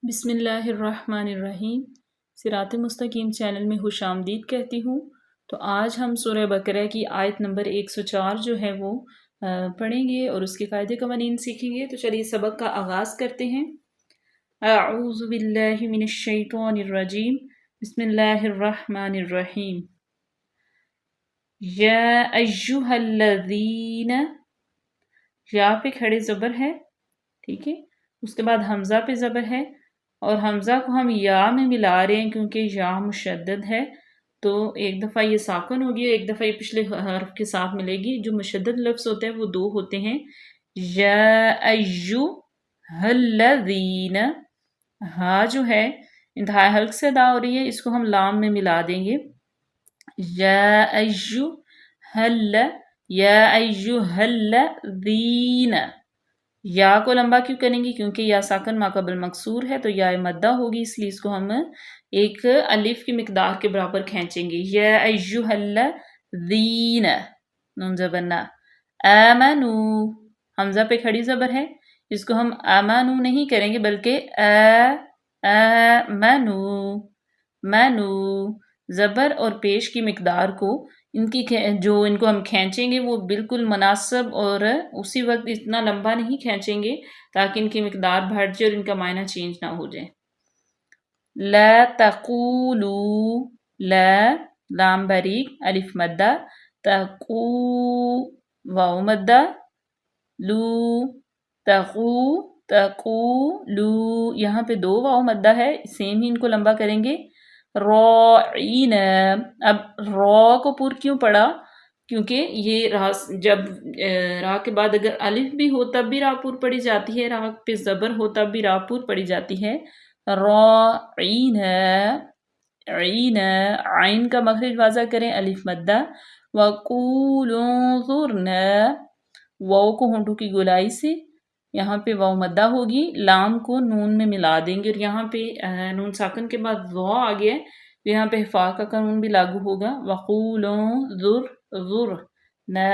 بسم اللہ الرحمن الرحیم۔ صراط مستقیم چینل میں خوش آمدید کہتی ہوں۔ تو آج ہم سورہ بقرہ کی آیت نمبر 104 جو ہے وہ پڑھیں گے اور اس کے قاعدے قوانین سیکھیں گے۔ تو چلیے سبق کا آغاز کرتے ہیں۔ اعوذ باللہ من الشیطان الرجیم، بسم اللہ الرحمن الرحیم۔ یا ایہا الذین، یا پہ کھڑے زبر ہے، ٹھیک ہے، اس کے بعد حمزہ پہ زبر ہے اور حمزہ کو ہم یا میں ملا رہے ہیں کیونکہ یا مشدد ہے، تو ایک دفعہ یہ ساکن ہوگی اور ایک دفعہ یہ پچھلے حرف کے ساتھ ملے گی۔ جو مشدد لفظ ہوتے ہیں وہ دو ہوتے ہیں، یا ایہا الذین، ہاں جو ہے انتہائی حلق سے ادا ہو رہی ہے، اس کو ہم لام میں ملا دیں گے، یا ایہا الذین۔ یا کو لمبا کیوں کریں گے؟ کیونکہ یا ساکن ما قبل مکسور ہے تو یا مدہ ہوگی، اس لیے اس کو ہم ایک الف کی مقدار کے برابر کھینچیں گے۔ یا ایہا الذین، نون زبر نا، آمنو، حمزہ پہ کھڑی زبر ہے، اس کو ہم آمنو نہیں کریں گے بلکہ آمنو، منو، زبر اور پیش کی مقدار کو ان کو ہم کھینچیں گے وہ بالکل مناسب اور اسی وقت اتنا لمبا نہیں کھینچیں گے تاکہ ان کی مقدار بڑھ جائے اور ان کا معنی چینج نہ ہو جائے۔ لا تقولو، لا لام باریک الف مدہ، تقو واو مدہ، لو تقولو، یہاں پہ دو واو مدہ ہے، سیم ہی ان کو لمبا کریں گے۔ راعین، اب را کو پور کیوں پڑا؟ کیونکہ یہ را جب را کے بعد اگر الف بھی ہو تب بھی را پور پڑی جاتی ہے، را پہ زبر ہو تب بھی را پور پڑی جاتی ہے۔ راعین، عین، عین کا مخرج واضح کریں، الف مدہ۔ وقولوا انظرنا، واو کو ہونٹوں کی گولائی سے یہاں پہ واو مدہ ہوگی، لام کو نون میں ملا دیں گے اور یہاں پہ نون ساکن کے بعد وا آ گیا ہے، یہاں پہ فا کا قانون بھی لاگو ہوگا۔ وقولوا انظرنا،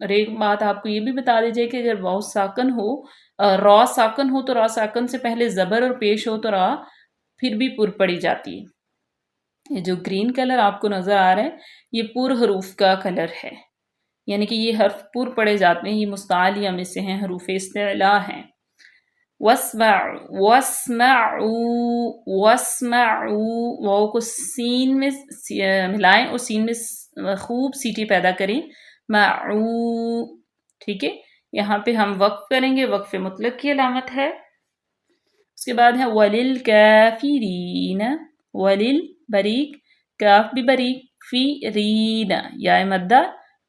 اور ایک بات آپ کو یہ بھی بتا دی جائے کہ اگر واو ساکن ہو، را ساکن ہو تو را ساکن سے پہلے زبر اور پیش ہو تو را پھر بھی پر پڑی جاتی ہے۔ یہ جو گرین کلر آپ کو نظر آ رہا ہے یہ پر حروف کا کلر ہے، یعنی کہ یہ حرف پر پڑے جاتے ہیں، یہ مستعلیہ میں سے ہیں، حروف استعلاء ہیں۔ وَاسْمَعُوا، واو کو سین میں ملائیں اور سین میں خوب سیٹی پیدا کریں، معو، ٹھیک ہے، یہاں پہ ہم وقف کریں گے، وقف مطلق کی علامت ہے۔ اس کے بعد ہے وَلِلْكَافِرِينَ، وَلِل بریک، کاف بھی بریک، فِرِینَ یا مدہ،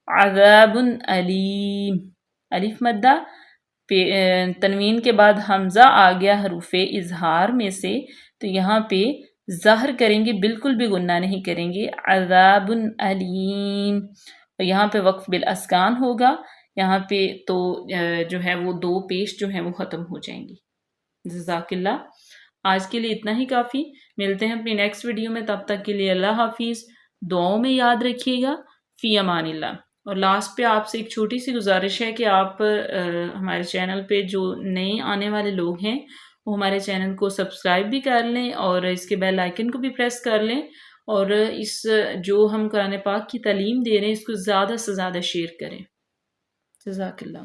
عذاب علیم، الف مدہ، تنوین کے بعد حمزہ آ گیا حروف اظہار میں سے تو یہاں پہ ظاہر کریں گے، بالکل بھی غنہ نہیں کریں گے، عذاب علیم، اور یہاں پہ وقف بالاسکان ہوگا، یہاں پہ تو جو ہے وہ دو پیش جو ہیں وہ ختم ہو جائیں گی۔ جزاک اللہ۔ آج کے لیے اتنا ہی کافی، ملتے ہیں اپنی نیکسٹ ویڈیو میں، تب تک کے لیے اللہ حافظ، دعاؤں میں یاد رکھیے گا، فی امان اللہ۔ اور لاسٹ پہ آپ سے ایک چھوٹی سی گزارش ہے کہ آپ ہمارے چینل پہ جو نئے آنے والے لوگ ہیں وہ ہمارے چینل کو سبسکرائب بھی کر لیں اور اس کے بیل آئیکن کو بھی پریس کر لیں، اور اس جو ہم قرآن پاک کی تعلیم دے رہے ہیں اس کو زیادہ سے زیادہ شیئر کریں۔ جزاک اللہ۔